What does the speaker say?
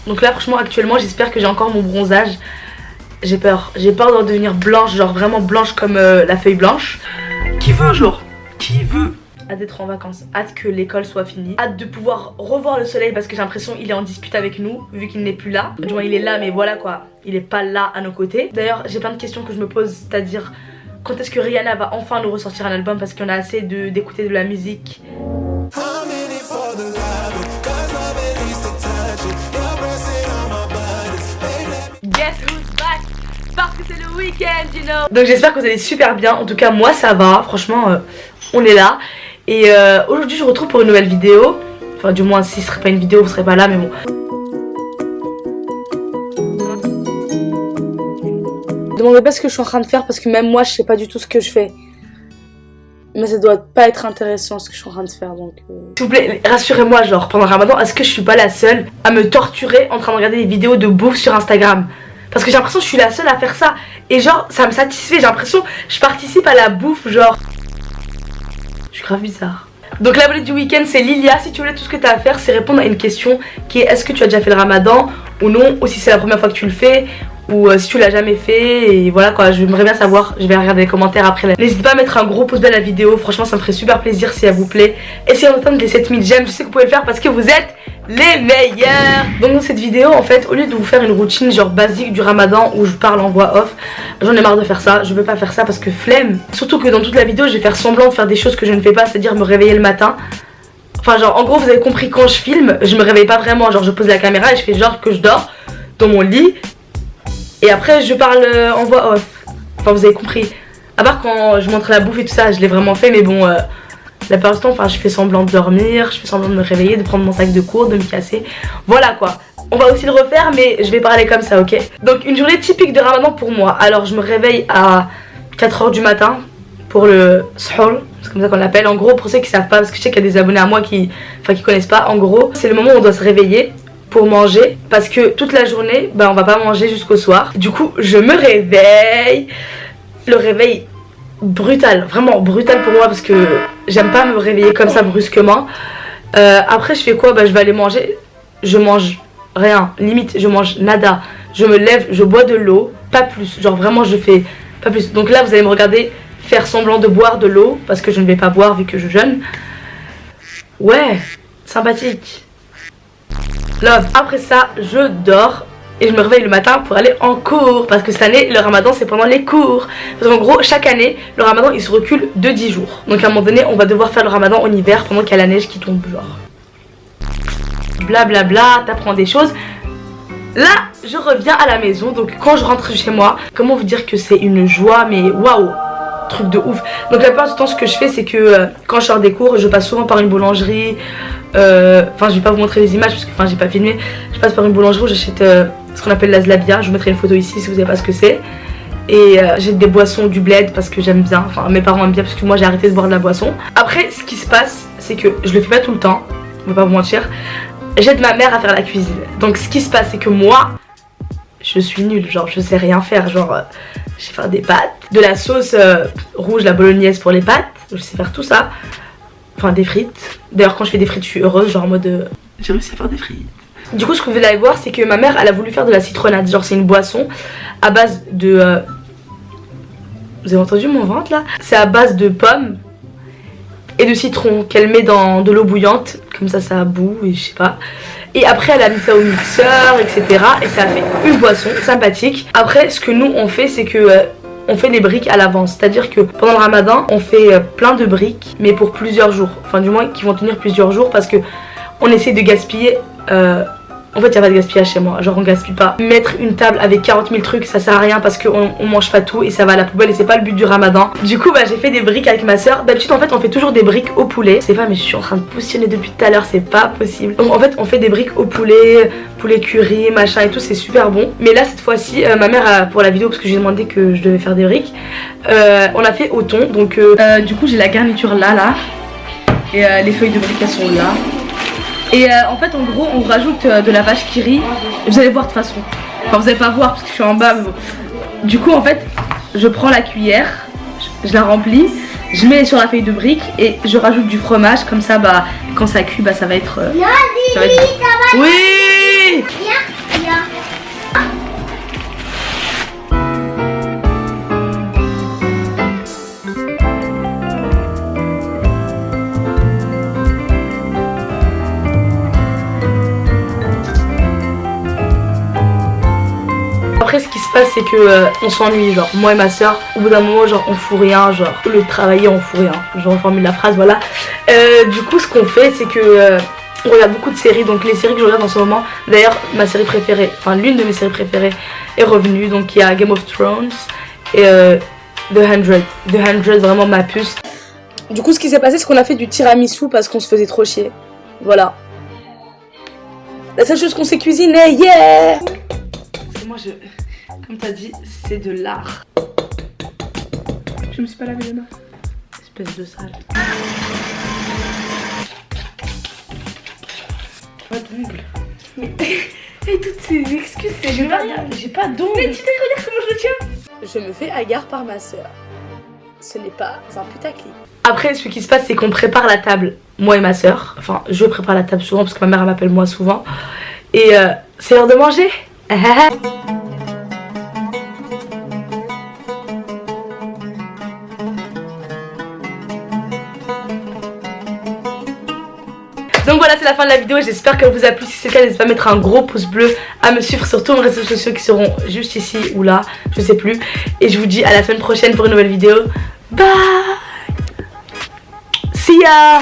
Donc là franchement actuellement j'espère que j'ai encore mon bronzage. J'ai peur de devenir blanche, genre vraiment blanche comme la feuille blanche. Qui veut genre? Qui veut? Hâte d'être en vacances, hâte que l'école soit finie, hâte de pouvoir revoir le soleil parce que j'ai l'impression qu'il est en dispute avec nous vu qu'il n'est plus là. Du moins il est là mais voilà quoi, il est pas là à nos côtés. D'ailleurs j'ai plein de questions que je me pose, c'est-à-dire quand est-ce que Rihanna va enfin nous ressortir un album parce qu'on a assez d'écouter de la musique. Guess who's back? Parce que c'est le week-end, you know. Donc j'espère que vous allez super bien, en tout cas moi ça va, franchement on est là. Et aujourd'hui je vous retrouve pour une nouvelle vidéo. Enfin du moins si ce serait pas une vidéo vous serez pas là mais bon. Demandez pas ce que je suis en train de faire parce que même moi je sais pas du tout ce que je fais. Mais ça doit pas être intéressant ce que je suis en train de faire donc s'il vous plaît rassurez-moi genre pendant le Ramadan est-ce que je suis pas la seule à me torturer en train de regarder des vidéos de bouffe sur Instagram? Parce que j'ai l'impression que je suis la seule à faire ça. Et genre ça me satisfait, j'ai l'impression que je participe à la bouffe genre. Je suis grave bizarre. Donc l'abonné du week-end c'est Lilia. Si tu voulais tout ce que tu as à faire c'est répondre à une question qui est est-ce que tu as déjà fait le Ramadan ou non, ou si c'est la première fois que tu le fais, ou si tu l'as jamais fait. Et voilà quoi, j'aimerais bien savoir. Je vais regarder les commentaires après. N'hésitez pas à mettre un gros pouce bleu à la vidéo, franchement ça me ferait super plaisir si elle vous plaît. Essayez d'atteindre les 7000 j'aime, je sais que vous pouvez le faire parce que vous êtes les meilleurs. Donc dans cette vidéo en fait, au lieu de vous faire une routine genre basique du Ramadan où je parle en voix off, j'en ai marre de faire ça, je veux pas faire ça parce que flemme. Surtout que dans toute la vidéo je vais faire semblant de faire des choses que je ne fais pas, c'est-à-dire me réveiller le matin. Enfin genre en gros vous avez compris, quand je filme je me réveille pas vraiment, genre je pose la caméra et je fais genre que je dors dans mon lit. Et après je parle en voix off. Enfin vous avez compris. À part quand je montre la bouffe et tout ça, je l'ai vraiment fait mais bon la plupart du temps, enfin je fais semblant de dormir, je fais semblant de me réveiller, de prendre mon sac de cours, de me casser. Voilà quoi. On va aussi le refaire mais je vais parler comme ça, ok? Donc une journée typique de Ramadan pour moi. Alors je me réveille à 4 h du matin pour le suhoor, c'est comme ça qu'on l'appelle. En gros pour ceux qui savent pas, parce que je sais qu'il y a des abonnés à moi qui connaissent pas. En gros c'est le moment où on doit se réveiller pour manger parce que toute la journée bah, on va pas manger jusqu'au soir. Du coup je me réveille. Le réveil brutal, vraiment brutal pour moi parce que j'aime pas me réveiller comme ça brusquement. Après je fais quoi? Bah je vais aller manger. Je mange rien, limite je mange nada. Je me lève, je bois de l'eau, pas plus, genre vraiment je fais pas plus. Donc là vous allez me regarder faire semblant de boire de l'eau parce que je ne vais pas boire vu que je jeûne. Ouais, sympathique. Love. Après ça je dors et je me réveille le matin pour aller en cours parce que cette année le Ramadan c'est pendant les cours. Parce qu'en gros chaque année le Ramadan il se recule de 10 jours. Donc à un moment donné on va devoir faire le Ramadan en hiver pendant qu'il y a la neige qui tombe genre. Blablabla, bla bla, t'apprends des choses. Là je reviens à la maison, donc quand je rentre chez moi, comment vous dire que c'est une joie mais waouh, truc de ouf. Donc la plupart du temps ce que je fais c'est que quand je sors des cours je passe souvent par une boulangerie. Enfin je vais pas vous montrer les images parce que j'ai pas filmé. Je passe par une boulangerie où j'achète ce qu'on appelle la zlabia. Je vous mettrai une photo ici si vous savez pas ce que c'est. Et j'ai des boissons du bled parce que j'aime bien, enfin mes parents aiment bien parce que moi j'ai arrêté de boire de la boisson. Après ce qui se passe c'est que je le fais pas tout le temps, je vais pas vous mentir. J'aide ma mère à faire la cuisine. Donc ce qui se passe c'est que moi je suis nulle, genre je sais rien faire. Genre je sais faire des pâtes, de la sauce rouge, la bolognaise pour les pâtes, je sais faire tout ça. Enfin des frites. D'ailleurs quand je fais des frites je suis heureuse, genre en mode j'ai réussi à faire des frites. Du coup ce que vous allez voir c'est que ma mère elle a voulu faire de la citronnade. Genre c'est une boisson à base de vous avez entendu mon ventre là? C'est à base de pommes et de citron qu'elle met dans de l'eau bouillante. Comme ça bout et je sais pas. Et après elle a mis ça au mixeur etc. Et ça a fait une boisson sympathique. Après ce que nous on fait c'est que on fait les briques à l'avance. C'est à dire que pendant le Ramadan on fait plein de briques mais pour plusieurs jours. Enfin du moins qui vont tenir plusieurs jours parce que on essaie de gaspiller en fait il n'y a pas de gaspillage chez moi, genre on gaspille pas. Mettre une table avec 40 000 trucs ça sert à rien parce qu'on mange pas tout et ça va à la poubelle et c'est pas le but du Ramadan. Du coup bah j'ai fait des briques avec ma soeur. D'habitude en fait on fait toujours des briques au poulet. C'est pas mais je suis en train de poussonner depuis tout à l'heure, c'est pas possible. Donc en fait on fait des briques au poulet, poulet curry, machin et tout, c'est super bon. Mais là cette fois-ci ma mère pour la vidéo parce que j'ai demandé que je devais faire des briques, on a fait au thon. Donc du coup j'ai la garniture là et les feuilles de briques elles sont là. Et en fait en gros on rajoute de la vache qui rit. Vous allez voir de toute façon. Enfin vous allez pas voir parce que je suis en bas mais bon. Du coup en fait je prends la cuillère, je la remplis, je mets sur la feuille de brique et je rajoute du fromage. Comme ça bah quand ça cuit bah ça va être... Oui. passe c'est que on s'ennuie, genre moi et ma soeur, au bout d'un moment genre on fout rien, genre au lieu de travailler on fout rien, je reformule la phrase, voilà. Du coup ce qu'on fait c'est que on regarde beaucoup de séries, donc les séries que je regarde en ce moment, d'ailleurs ma série préférée, enfin l'une de mes séries préférées est revenue, donc il y a Game of Thrones et The 100, vraiment ma puce. Du coup ce qui s'est passé c'est qu'on a fait du tiramisu parce qu'on se faisait trop chier, voilà. La seule chose qu'on sait cuisiner, yeah! Parce que moi comme t'as dit, c'est de l'art. Je me suis pas lavé les mains. Espèce de sale. Pas d'ongles. Mais et toutes ces excuses, c'est j'ai pas d'ongles. Mais tu devrais dire comment je le tiens. Je me fais hagard par ma soeur. Ce n'est pas un putaclic. Après, ce qui se passe, c'est qu'on prépare la table, moi et ma soeur. Enfin, je prépare la table souvent parce que ma mère m'appelle moi souvent. Et c'est l'heure de manger. Donc voilà, c'est la fin de la vidéo, j'espère qu'elle vous a plu. Si c'est le cas, n'hésitez pas à mettre un gros pouce bleu, à me suivre sur tous mes réseaux sociaux qui seront juste ici ou là, je sais plus. Et je vous dis à la semaine prochaine pour une nouvelle vidéo. Bye. See ya.